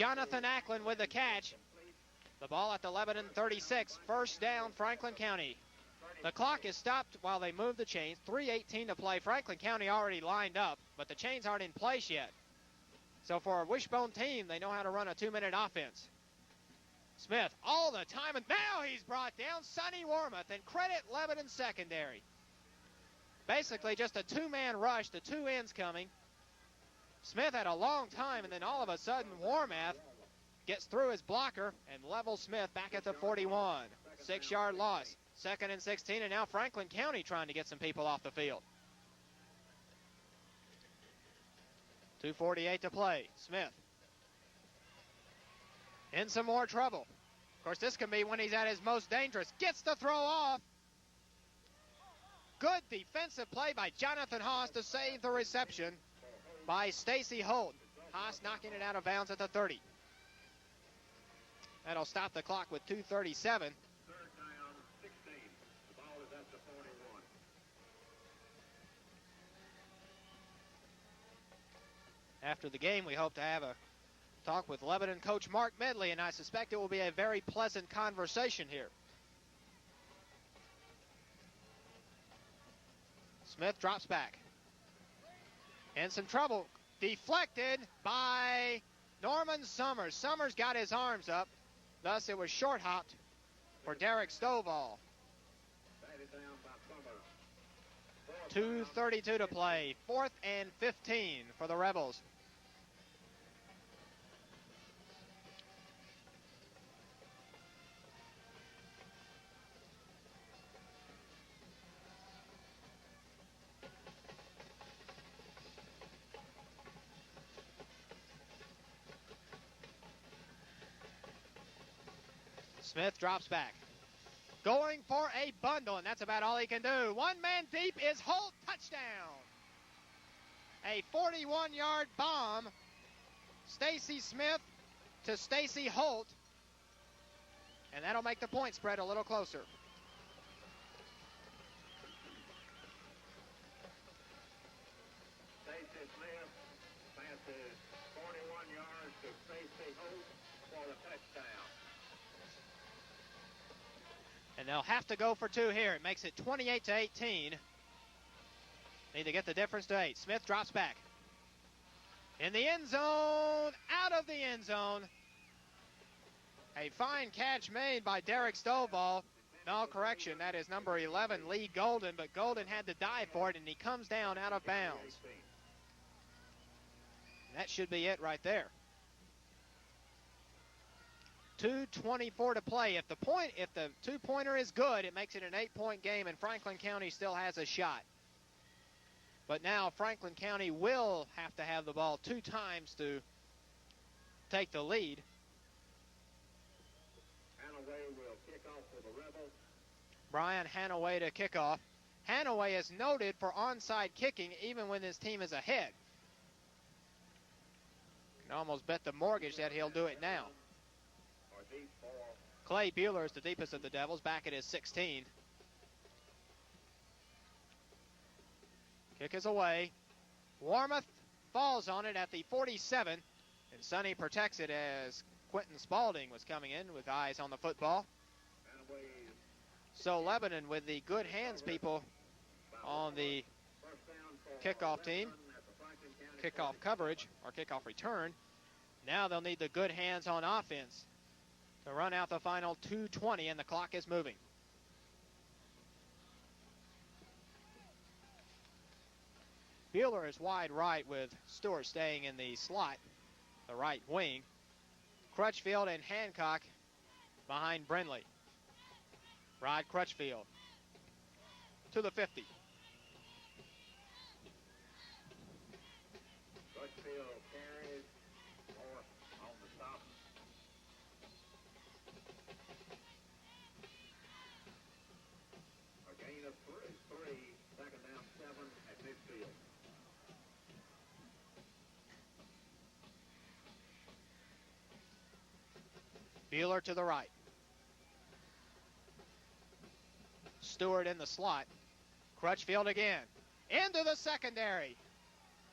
Jonathan Ackland with the catch. The ball at the 11:36, first down, Franklin County. The clock is stopped while they move the chains. 3:18 to play. Franklin County already lined up, but the chains aren't in place yet. So for a wishbone team, they know how to run a 2-minute offense. Smith all the time, and now he's brought down. Sonny Warmoth, and credit Lebanon secondary. Basically just a two-man rush, the two ends coming. Smith had a long time, and then all of a sudden Warmoth gets through his blocker and levels Smith back at the 41. 6-yard loss. 2nd and 16, and now Franklin County trying to get some people off the field. 2:48 to play. Smith in some more trouble. Of course, this can be when he's at his most dangerous. Gets the throw off. Good defensive play by Jonathan Haas to save the reception by Stacy Holt. Haas knocking it out of bounds at the 30. That'll stop the clock with 2:37. Third down, 16. The ball is at the 41. After the game, we hope to have a talk with Lebanon coach Mark Medley, and I suspect it will be a very pleasant conversation here. Smith drops back. In some trouble. Deflected by Norman Summers. Summers got his arms up. Thus, it was short hopped for Derek Stovall. 2:32 to play. 4th and 15 for the Rebels. Smith drops back. Going for a bundle, and that's about all he can do. One man deep is Holt. Touchdown. A 41-yard bomb. Stacy Smith to Stacy Holt. And that'll make the point spread a little closer. Stacy Smith passes 41 yards to Stacy Holt for the touchdown. And they'll have to go for two here. It makes it 28-18. Need to get the difference to 8. Smith drops back. In the end zone, out of the end zone. A fine catch made by Derek Stovall. No, correction, that is number 11, Lee Golden, but Golden had to dive for it, and he comes down out of bounds. And that should be it right there. 2:24 to play. If the two-pointer is good, it makes it an 8-point game, and Franklin County still has a shot. But now Franklin County will have to have the ball 2 times to take the lead. Hanaway will kick off for the Rebels. Brian Hanaway to kick off. Hanaway is noted for onside kicking even when his team is ahead. You can almost bet the mortgage that he'll do it now. Clay Bueller is the deepest of the Devils, back at his 16. Kick is away. Warmoth falls on it at the 47, and Sonny protects it as Quentin Spaulding was coming in with eyes on the football. So Lebanon with the good hands people on the kickoff team, kickoff coverage or kickoff return. Now they'll need the good hands on offense to run out the final 2:20, and the clock is moving. Bueller is wide right with Stewart staying in the slot, the right wing. Crutchfield and Hancock behind Brindley. Rod Crutchfield to the 50. Crutchfield carries Morris on the stop. A gain of three, 2nd down 7 at midfield. Bueller to the right. Stewart in the slot. Crutchfield again. Into the secondary.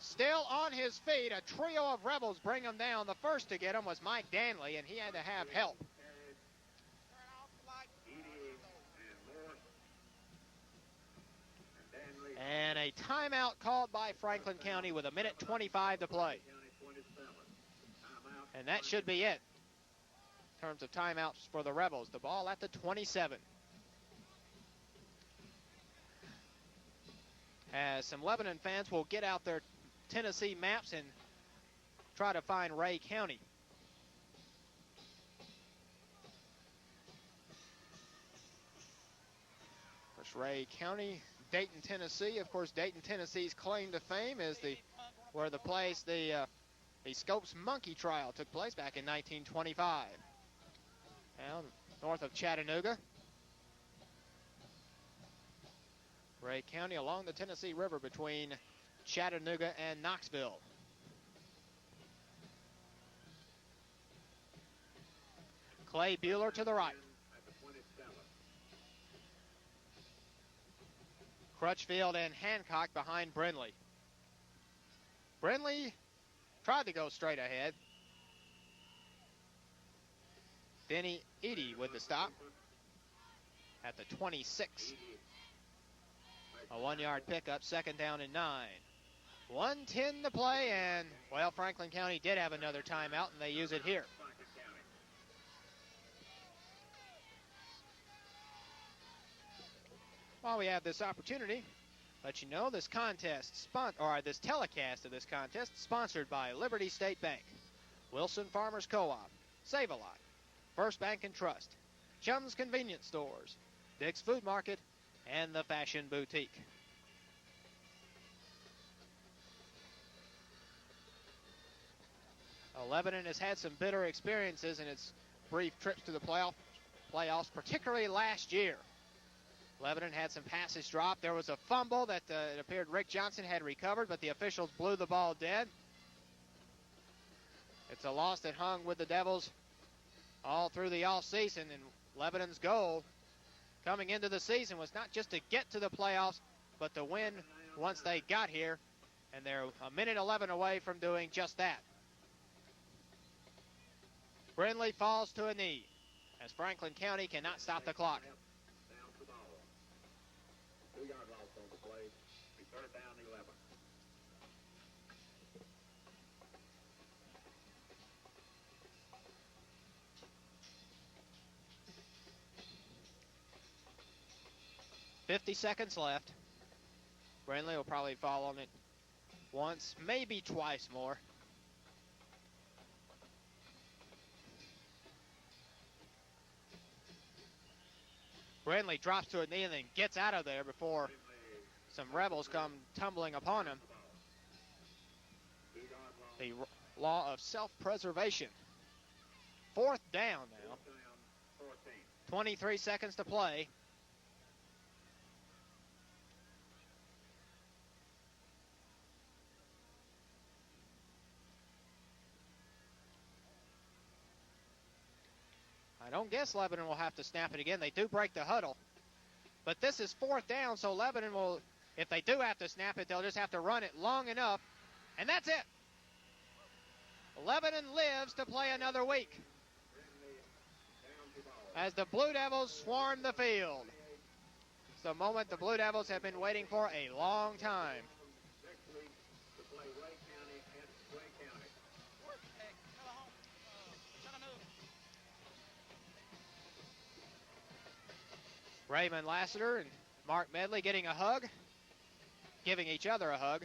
still on his feet. A trio of Rebels bring him down. The first to get him was Mike Danley, and he had to have help. And a timeout called by Franklin County with 1:25 to play. And that should be it in terms of timeouts for the Rebels. The ball at the 27. As some Lebanon fans will get out their Tennessee maps and try to find Ray County. There's Ray County, Dayton, Tennessee. Of course, Dayton, Tennessee's claim to fame is where the Scopes Monkey Trial took place back in 1925. Down north of Chattanooga. Ray County along the Tennessee River between Chattanooga and Knoxville. Clay Bueller to the right. Crutchfield and Hancock behind Brindley. Brindley tried to go straight ahead. Denny Eady with the stop at the 26. A 1-yard pickup, second down and 9. 1:10 to play, and, well, Franklin County did have another timeout, and they use it here. While we have this opportunity, let you know this this telecast of this contest sponsored by Liberty State Bank, Wilson Farmers Co-op, Save-A-Lot, First Bank and Trust, Chum's Convenience Stores, Dick's Food Market, and the Fashion Boutique. Lebanon has had some bitter experiences in its brief trips to the playoffs, particularly last year. Lebanon had some passes dropped. There was a fumble that it appeared Rick Johnson had recovered, but the officials blew the ball dead. It's a loss that hung with the Devils all through the offseason, and Lebanon's goal coming into the season was not just to get to the playoffs, but to win once they got here, and they're 1:11 away from doing just that. Brindley falls to a knee as Franklin County cannot stop the clock. 2-yard loss on the play. Third down 11. .50 seconds left. Brindley will probably fall on it once, maybe twice more. Brindley drops to a knee and then gets out of there before some Rebels come tumbling upon him. The law of self-preservation. Fourth down now. 23 seconds to play. I don't guess Lebanon will have to snap it again. They do break the huddle. But this is fourth down, so Lebanon will, if they do have to snap it, they'll just have to run it long enough. And that's it. Lebanon lives to play another week as the Blue Devils swarm the field. It's the moment the Blue Devils have been waiting for a long time. Raymond Lassiter and Mark Medley getting a hug, giving each other a hug.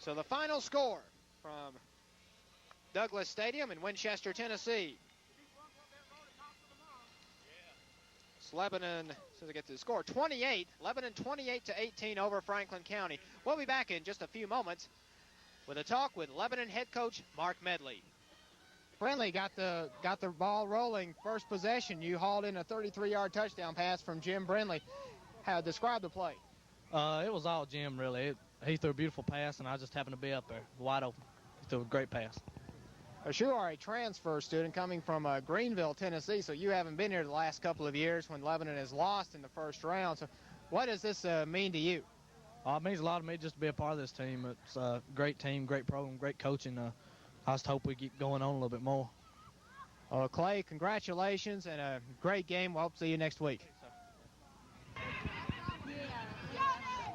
So the final score from Douglas Stadium in Winchester, Tennessee. Lebanon, so they get to the score, 28, Lebanon 28-18 over Franklin County. We'll be back in just a few moments with a talk with Lebanon head coach Mark Medley. Brindley got the ball rolling first possession. You hauled in a 33-yard touchdown pass from Jim Brindley. How describe the play? It was all Jim, really. He threw a beautiful pass, and I just happened to be up there, wide open. He threw a great pass. You are a transfer student coming from Greenville, Tennessee, so you haven't been here the last couple of years when Lebanon has lost in the first round. So what does this mean to you? It means a lot to me just to be a part of this team. It's a great team, great program, great coaching. I just hope we keep going on a little bit more. Well, Clay, congratulations and a great game. We'll hope to see you next week.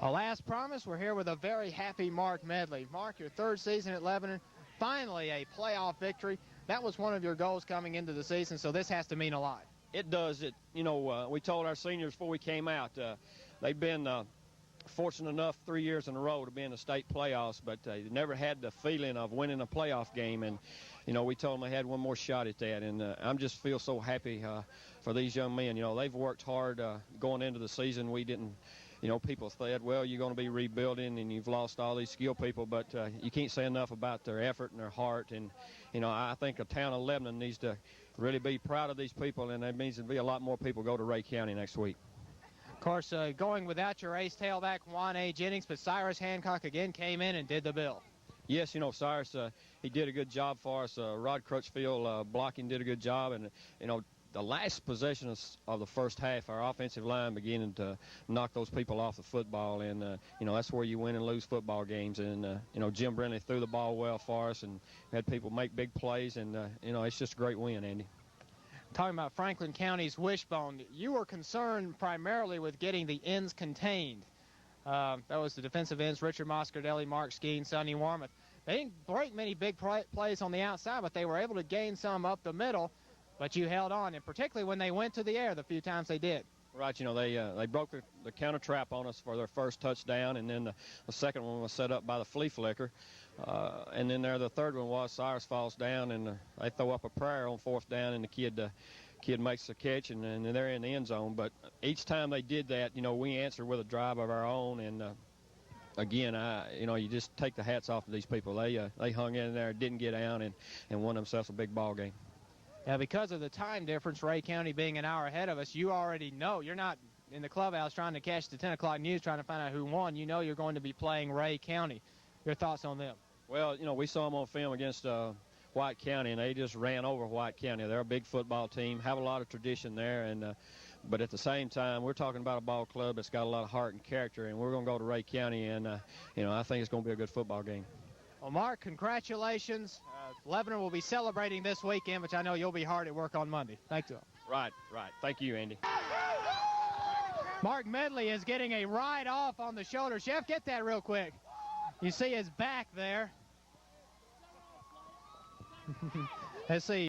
Well, as promised, we're here with a very happy Mark Medley. Mark, your third season at Lebanon, finally a playoff victory. That was one of your goals coming into the season, so this has to mean a lot. It does. We told our seniors before we came out, they've been fortunate enough 3 years in a row to be in the state playoffs, but they never had the feeling of winning a playoff game. And, we told them they had one more shot at that. And I'm just feel so happy for these young men. They've worked hard going into the season. We didn't, people said, well, you're going to be rebuilding and you've lost all these skilled people, but you can't say enough about their effort and their heart. And, I think the town of Lebanon needs to really be proud of these people, and that means there'll be a lot more people go to Ray County next week. Of course, going without your ace tailback, Juan A. Jennings, but Cyrus Hancock again came in and did the bill. Yes, Cyrus, he did a good job for us. Rod Crutchfield blocking did a good job, and, the last possession of the first half, our offensive line beginning to knock those people off the football, and, that's where you win and lose football games. And, Jim Brindley threw the ball well for us and had people make big plays, and, it's just a great win, Andy. Talking about Franklin County's wishbone, you were concerned primarily with getting the ends contained. That was the defensive ends, Richard Moscardelli, Mark Skeen, Sonny Warmoth. They didn't break many big plays on the outside, but they were able to gain some up the middle. But you held on, and particularly when they went to the air the few times they did. Right, they broke the counter trap on us for their first touchdown, and then the second one was set up by the flea flicker. And then the third one was Cyrus falls down, and they throw up a prayer on fourth down, and the kid makes the catch, and they're in the end zone. But each time they did that, we answered with a drive of our own, and again, you just take the hats off of these people. They hung in there, didn't get down, and won themselves a big ball game. Now, because of the time difference, Ray County being an hour ahead of us, you already know. You're not in the clubhouse trying to catch the 10 o'clock news, trying to find out who won. You know you're going to be playing Ray County. Your thoughts on them? Well, we saw them on film against White County, and they just ran over White County. They're a big football team, have a lot of tradition there, and but at the same time, we're talking about a ball club that's got a lot of heart and character, and we're going to go to Ray County, and, I think it's going to be a good football game. Well, Mark, congratulations. Lebanon will be celebrating this weekend, which I know you'll be hard at work on Monday. Thank you. Right. Thank you, Andy. Mark Medley is getting a ride off on the shoulder. Chef, get that real quick. You see his back there. Let's see.